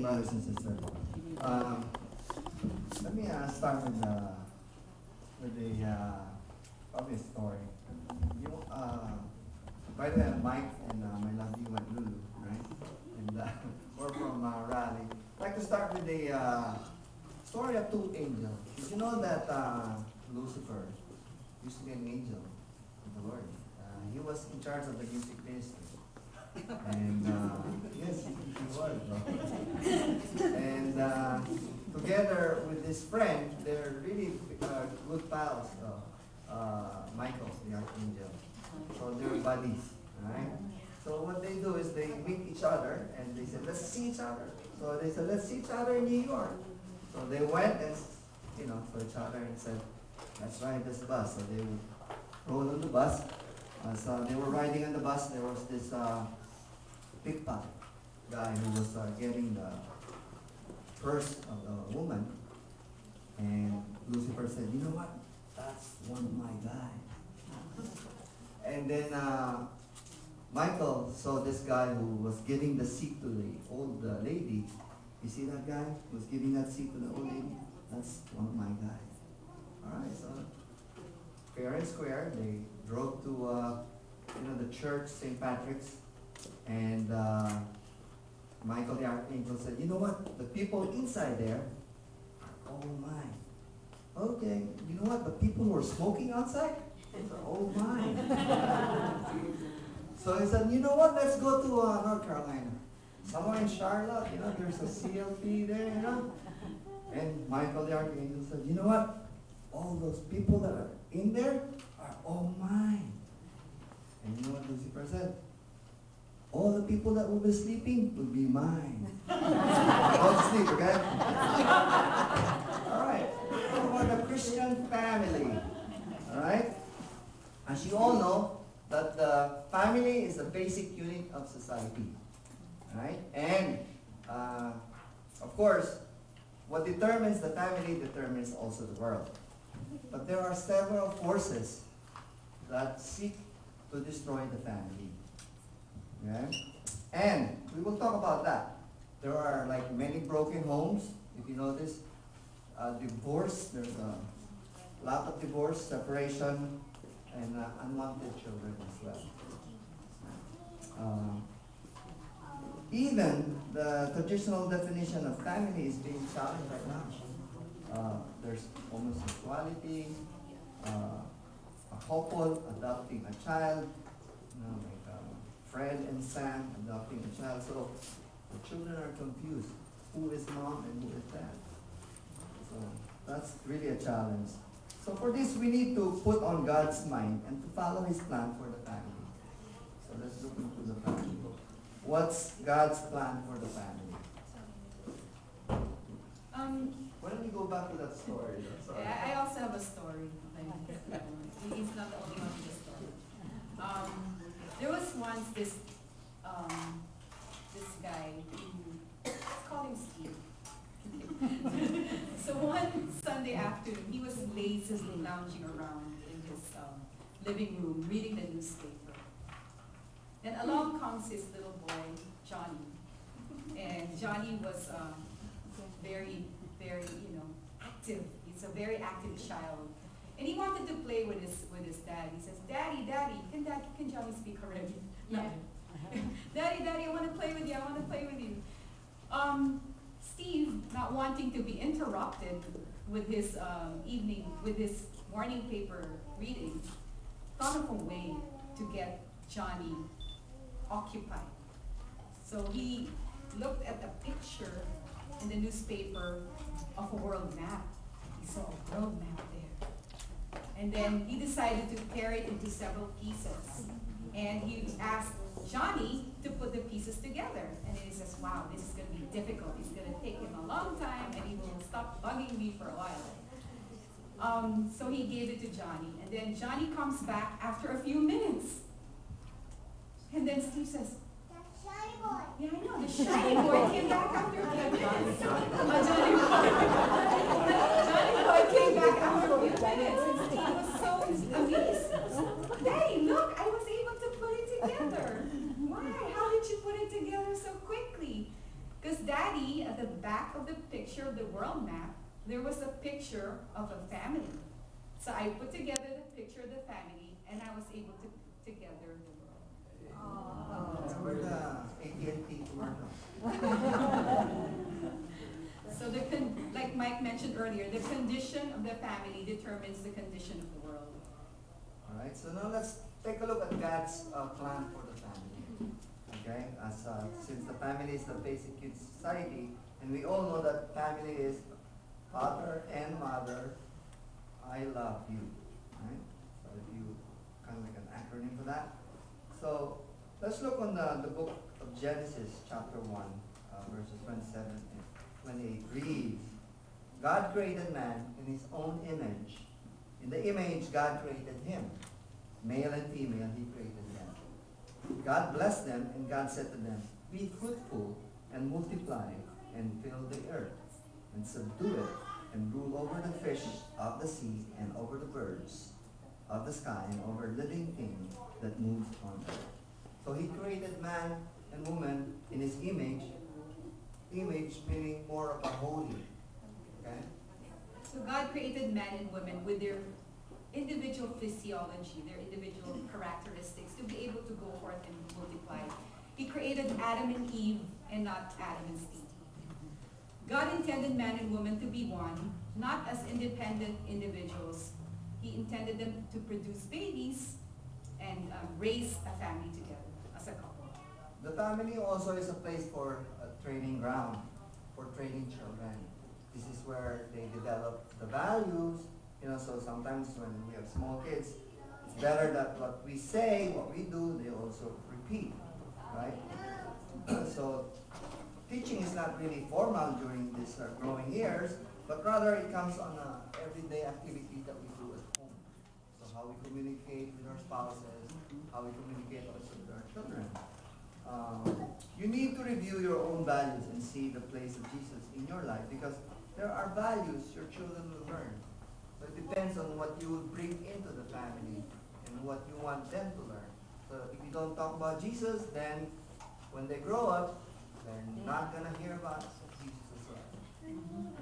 brothers and sisters. Let me start with probably a story. You, by the way, Mike and my lovely one Lulu, right? And we're from Raleigh. I'd like to start with the story of two angels. Did you know that Lucifer used to be an angel of the Lord? He was in charge of the music ministry. And yes, he was. And together with his friend, they're really good pals. Michael, the archangel. So they're buddies, right? So what they do is they meet each other and they said, let's see each other. So they said, let's see each other in New York. So they went and, saw each other and said, let's ride this bus. So they rode on the bus. So they were riding on the bus. There was this pickpocket guy who was getting the purse of the woman. And Lucifer said, you know what? That's one of my guys. And then Michael saw this guy who was giving the seat to the old lady. You see that guy who was giving that seat to the old lady? That's one of my guys. All right, so fair and square, they drove to the church, St. Patrick's, and Michael the Archangel said, you know what? The people inside there are all mine. Okay, you know what? The people who are smoking outside are all mine. So he said, you know what? Let's go to North Carolina. Somewhere in Charlotte, there's a CLP there, And Michael the Archangel said, you know what? All those people that are in there are all mine. And you know what Lucifer said? All the people that will be sleeping will be mine. Don't sleep, okay? All right. What about the Christian family? All right? As you all know, that the family is the basic unit of society. All right? And, of course, what determines the family determines also the world. But there are several forces that seek to destroy the family. Okay? And we will talk about that. There are like many broken homes, if you notice. Divorce, there's a lot of divorce, separation, and unwanted children as well. Even the traditional definition of family is being challenged right now. There's homosexuality, a couple adopting a child, like Fred and Sam adopting a child. So the children are confused. Who is mom and who is dad? So that's really a challenge. So for this, we need to put on God's mind and to follow His plan for the family. So let's look into the family. What's God's plan for the family? Why don't you go back to that story? Sorry. I also have a story. He's not the only one with this story. There was once this guy who, let's call him Steve. So one Sunday afternoon, he was lazily lounging around in his living room, reading the newspaper. Then along comes his little boy, Johnny. And Johnny was very, very, active. He's a very active child. And he wanted to play with his dad. He says, Daddy, can Johnny speak already? No. Daddy, I want to play with you, Steve, not wanting to be interrupted with his morning paper reading, thought of a way to get Johnny occupied. So he looked at a picture in the newspaper of a world map. He saw a world map there. And then he decided to tear it into several pieces. And he asked Johnny to put the pieces together. And then he says, wow, this is going to be difficult. It's going to take him a long time, and he will stop bugging me for a while. So he gave it to Johnny. And then Johnny comes back after a few minutes. And then Steve says, shiny boy. Yeah, I know. The shiny boy came back after a few minutes. Johnny boy came back after a few minutes, and Steve was so amazed. Daddy, look, I was able to put it together. Why? How did you put it together so quickly? Because Daddy, at the back of the picture of the world map, there was a picture of a family. So I put together the picture of the family, and I was able to put together the world. Remember the AT&T commercial? So like Mike mentioned earlier, the condition of the family determines the condition of the world. All right, so now let's take a look at God's plan for the family. Okay, since the family is the basic unit of society, and we all know that family is father and mother, I love you. Right? So if you kind of like an acronym for that. So let's look on the book of Genesis, chapter 1, verses 27 and 28 reads, God created man in his own image. In the image, God created him. Male and female, he created them. God blessed them, and God said to them, be fruitful and multiply and fill the earth and subdue it and rule over the fish of the sea and over the birds of the sky and over living things that moves on earth. So he created man and woman in his image. Image meaning more of a holy. Okay? So God created man and woman with their individual physiology, their individual characteristics to be able to go forth and multiply. He created Adam and Eve and not Adam and Steve. God intended man and woman to be one, not as independent individuals. He intended them to produce babies and raise a family together as a couple. The family also is a place for a training ground, for training children. This is where they develop the values. So sometimes when we have small kids, it's better that what we say, what we do, they also repeat, right? So teaching is not really formal during these growing years, but rather it comes on everyday activities that we do at home. So how we communicate with our spouses, how we communicate also with our children. You need to review your own values and see the place of Jesus in your life, because there are values your children will learn. But it depends on what you will bring into the family and what you want them to learn. So if you don't talk about Jesus, then when they grow up, they're not going to hear about Jesus as well.